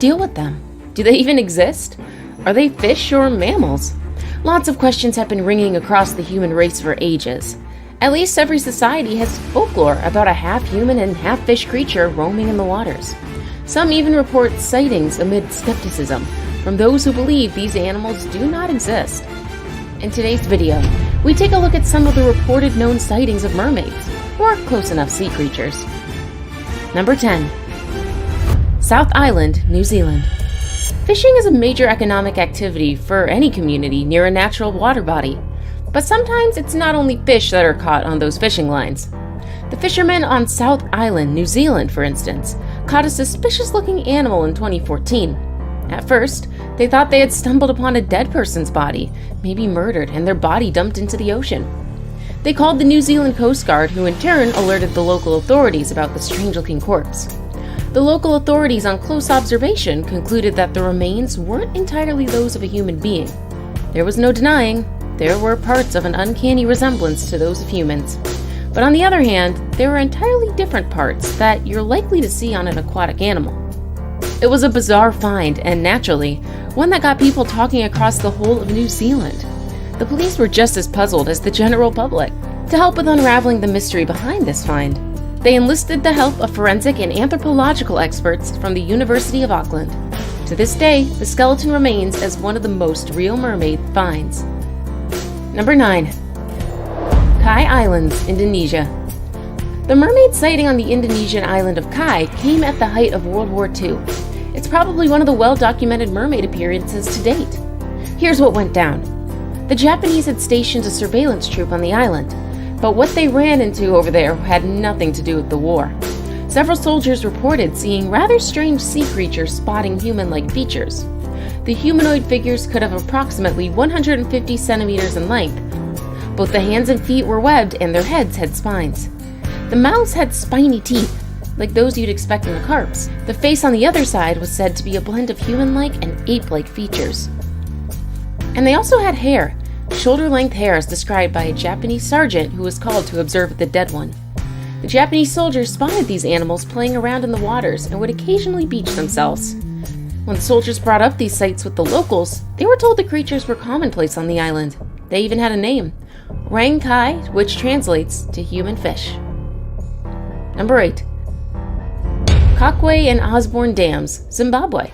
deal with them? Do they even exist? Are they fish or mammals? Lots of questions have been ringing across the human race for ages. At least every society has folklore about a half-human and half-fish creature roaming in the waters. Some even report sightings amid skepticism from those who believe these animals do not exist. In today's video, we take a look at some of the reported known sightings of mermaids, or close enough sea creatures. Number 10. South Island, New Zealand. Fishing is a major economic activity for any community near a natural water body. But sometimes it's not only fish that are caught on those fishing lines. The fishermen on South Island, New Zealand, for instance, caught a suspicious-looking animal in 2014. At first, they thought they had stumbled upon a dead person's body, maybe murdered, and their body dumped into the ocean. They called the New Zealand Coast Guard, who in turn alerted the local authorities about the strange-looking corpse. The local authorities, on close observation, concluded that the remains weren't entirely those of a human being. There was no denying there were parts of an uncanny resemblance to those of humans. But on the other hand, there were entirely different parts that you're likely to see on an aquatic animal. It was a bizarre find, and naturally, one that got people talking across the whole of New Zealand. The police were just as puzzled as the general public. To help with unraveling the mystery behind this find, they enlisted the help of forensic and anthropological experts from the University of Auckland. To this day, the skeleton remains as one of the most real mermaid finds. Number 9. Kai Islands, Indonesia. The mermaid sighting on the Indonesian island of Kai came at the height of World War II. It's probably one of the well-documented mermaid appearances to date. Here's what went down. The Japanese had stationed a surveillance troop on the island, but what they ran into over there had nothing to do with the war. Several soldiers reported seeing rather strange sea creatures spotting human-like features. The humanoid figures could have approximately 150 centimeters in length. Both the hands and feet were webbed and their heads had spines. The mouths had spiny teeth, like those you'd expect in a carp's. The face on the other side was said to be a blend of human-like and ape-like features. And they also had hair, shoulder-length hair as described by a Japanese sergeant who was called to observe the dead one. The Japanese soldiers spotted these animals playing around in the waters and would occasionally beach themselves. When the soldiers brought up these sights with the locals, they were told the creatures were commonplace on the island. They even had a name, Rang Kai, which translates to human fish. Number 8. Kakwe and Osborne Dams, Zimbabwe.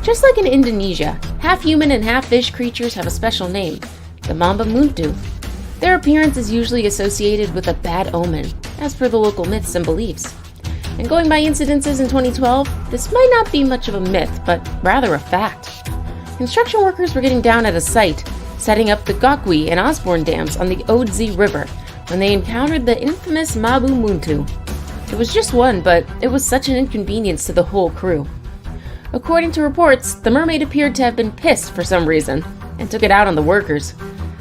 Just like in Indonesia, half-human and half-fish creatures have a special name, the Mamba Muntu. Their appearance is usually associated with a bad omen, as per the local myths and beliefs. And going by incidences in 2012, this might not be much of a myth, but rather a fact. Construction workers were getting down at a site, setting up the Kakwe and Osborne dams on the Odzi River, when they encountered the infamous Mabu Muntu. It was just one, but it was such an inconvenience to the whole crew. According to reports, the mermaid appeared to have been pissed for some reason, and took it out on the workers.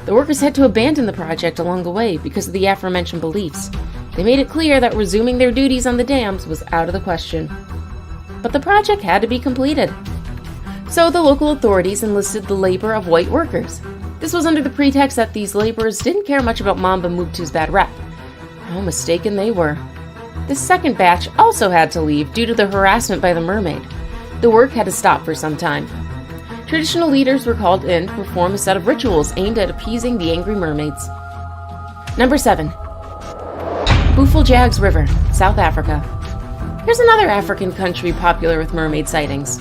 The workers had to abandon the project along the way because of the aforementioned beliefs. They made it clear that resuming their duties on the dams was out of the question. But the project had to be completed. So the local authorities enlisted the labor of white workers. This was under the pretext that these laborers didn't care much about Mamba Muntu's bad rep. How mistaken they were. The second batch also had to leave due to the harassment by the mermaid. The work had to stop for some time. Traditional leaders were called in to perform a set of rituals aimed at appeasing the angry mermaids. Number 7. Buffaljags River, South Africa. Here's another African country popular with mermaid sightings.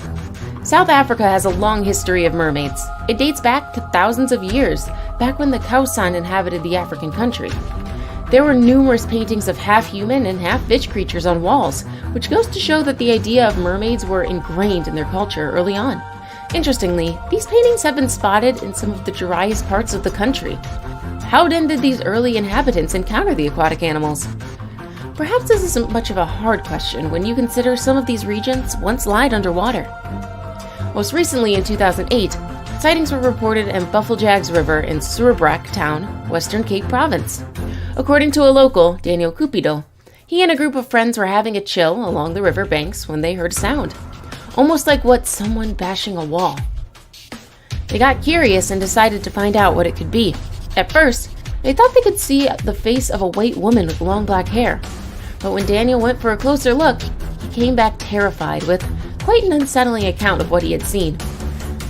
South Africa has a long history of mermaids. It dates back to thousands of years, back when the Khoisan inhabited the African country. There were numerous paintings of half-human and half-fish creatures on walls, which goes to show that the idea of mermaids were ingrained in their culture early on. Interestingly, these paintings have been spotted in some of the driest parts of the country. How then did these early inhabitants encounter the aquatic animals? Perhaps this isn't much of a hard question when you consider some of these regions once lied underwater. Most recently in 2008, sightings were reported in Buffaljags River in Surabrak town, Western Cape Province. According to a local, Daniel Cupido, he and a group of friends were having a chill along the river banks when they heard a sound, almost like someone bashing a wall. They got curious and decided to find out what it could be. At first, they thought they could see the face of a white woman with long black hair. But when Daniel went for a closer look, he came back terrified with quite an unsettling account of what he had seen.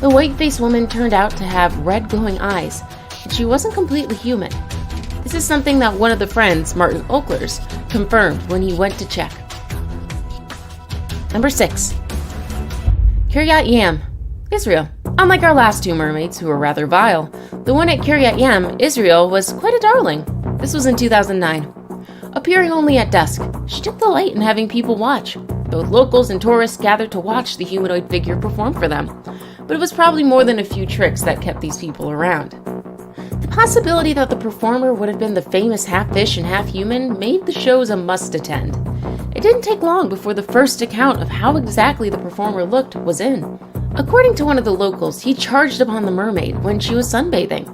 The white-faced woman turned out to have red glowing eyes, and she wasn't completely human. This is something that one of the friends, Martin Oehlers, confirmed when he went to check. Number 6. Kiryat Yam, Israel. Unlike our last two mermaids, who were rather vile, the one at Kiryat Yam, Israel, was quite a darling. This was in 2009. Appearing only at dusk, she took delight in having people watch. Both locals and tourists gathered to watch the humanoid figure perform for them, but it was probably more than a few tricks that kept these people around. The possibility that the performer would have been the famous half-fish and half-human made the shows a must-attend. It didn't take long before the first account of how exactly the performer looked was in. According to one of the locals, he charged upon the mermaid when she was sunbathing.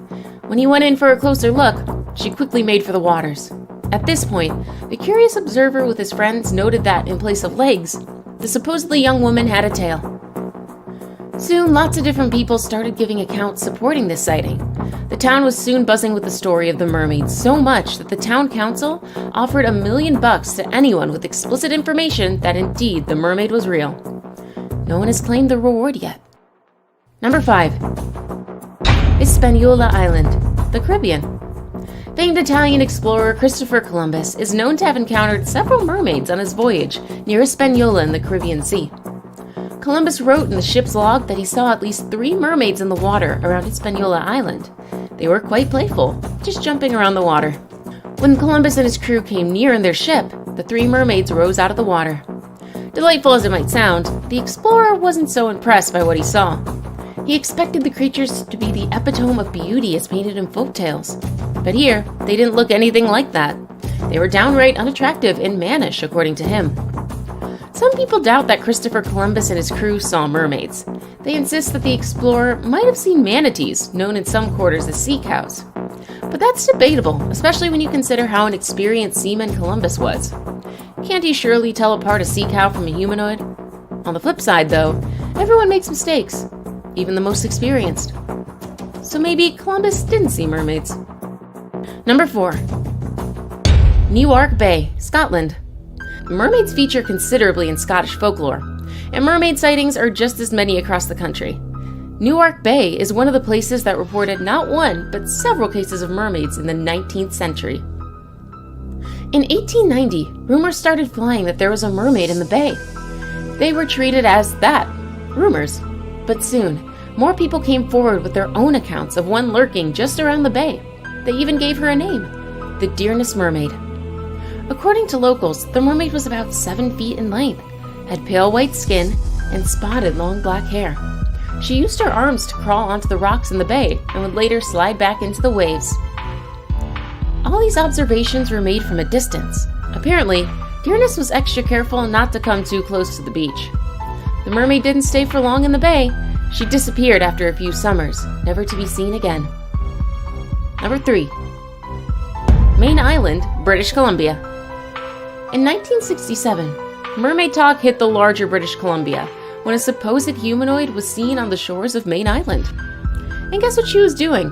When he went in for a closer look, she quickly made for the waters. At this point, the curious observer with his friends noted that, in place of legs, the supposedly young woman had a tail. Soon, lots of different people started giving accounts supporting this sighting. The town was soon buzzing with the story of the mermaids, so much that the town council offered $1 million to anyone with explicit information that indeed the mermaid was real. No one has claimed the reward yet. Number 5. Hispaniola Island, the Caribbean. Famed Italian explorer Christopher Columbus is known to have encountered several mermaids on his voyage near Hispaniola in the Caribbean Sea. Columbus wrote in the ship's log that he saw at least 3 mermaids in the water around Hispaniola Island. They were quite playful, just jumping around the water. When Columbus and his crew came near in their ship, the 3 mermaids rose out of the water. Delightful as it might sound, the explorer wasn't so impressed by what he saw. He expected the creatures to be the epitome of beauty as painted in folktales. But here, they didn't look anything like that. They were downright unattractive and mannish, according to him. Some people doubt that Christopher Columbus and his crew saw mermaids. They insist that the explorer might have seen manatees, known in some quarters as sea cows. But that's debatable, especially when you consider how inexperienced seaman Columbus was. Can't he surely tell apart a sea cow from a humanoid? On the flip side, though, everyone makes mistakes, even the most experienced. So maybe Columbus didn't see mermaids. Number 4. Newark Bay, Scotland. Mermaids feature considerably in Scottish folklore, and mermaid sightings are just as many across the country. Newark Bay is one of the places that reported not one, but several cases of mermaids in the 19th century. In 1890, rumors started flying that there was a mermaid in the bay. They were treated as that, rumors. But soon, more people came forward with their own accounts of one lurking just around the bay. They even gave her a name, the Dearness Mermaid. According to locals, the mermaid was about 7 feet in length, had pale white skin, and spotted long black hair. She used her arms to crawl onto the rocks in the bay and would later slide back into the waves. All these observations were made from a distance. Apparently, Dearness was extra careful not to come too close to the beach. The mermaid didn't stay for long in the bay. She disappeared after a few summers, never to be seen again. Number 3. Main Island, British Columbia. In 1967, mermaid talk hit the larger British Columbia when a supposed humanoid was seen on the shores of Main Island. And guess what she was doing?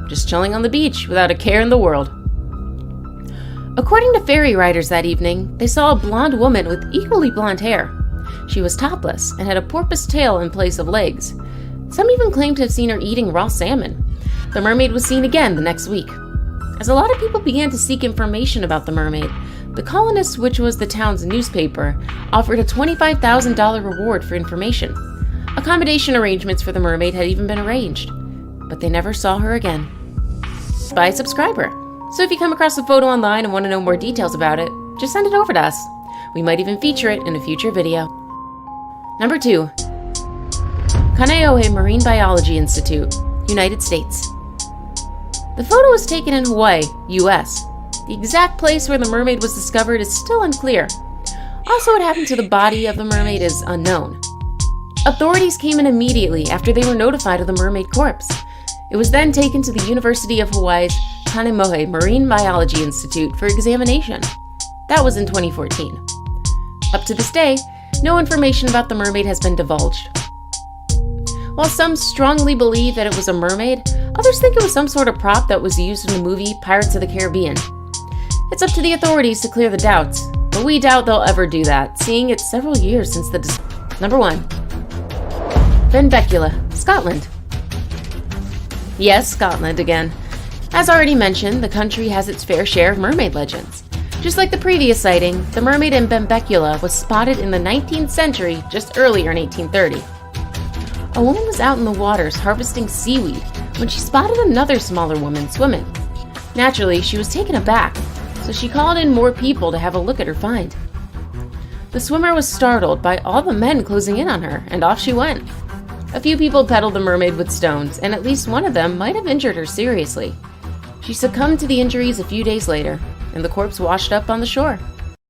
Just chilling on the beach without a care in the world. According to ferry riders that evening, they saw a blonde woman with equally blonde hair. She was topless and had a porpoise tail in place of legs. Some even claimed to have seen her eating raw salmon. The mermaid was seen again the next week. As a lot of people began to seek information about the mermaid, the Colonist, which was the town's newspaper, offered a $25,000 reward for information. Accommodation arrangements for the mermaid had even been arranged, but they never saw her again. By a subscriber. So if you come across a photo online and want to know more details about it, just send it over to us. We might even feature it in a future video. Number 2. Kaneohe Marine Biology Institute, United States. The photo was taken in Hawaii, US. The exact place where the mermaid was discovered is still unclear. Also, what happened to the body of the mermaid is unknown. Authorities came in immediately after they were notified of the mermaid corpse. It was then taken to the University of Hawaii's Kaneohe Marine Biology Institute for examination. That was in 2014. Up to this day, no information about the mermaid has been divulged. While some strongly believe that it was a mermaid, others think it was some sort of prop that was used in the movie Pirates of the Caribbean. It's up to the authorities to clear the doubts, but we doubt they'll ever do that, seeing it's several years since the Number 1. Benbecula, Scotland. Yes, Scotland again. As already mentioned, the country has its fair share of mermaid legends. Just like the previous sighting, the mermaid in Benbecula was spotted in the 19th century, just earlier in 1830. A woman was out in the waters harvesting seaweed when she spotted another smaller woman swimming. Naturally, she was taken aback, so she called in more people to have a look at her find. The swimmer was startled by all the men closing in on her, and off she went. A few people peddled the mermaid with stones, and at least one of them might have injured her seriously. She succumbed to the injuries a few days later, and the corpse washed up on the shore.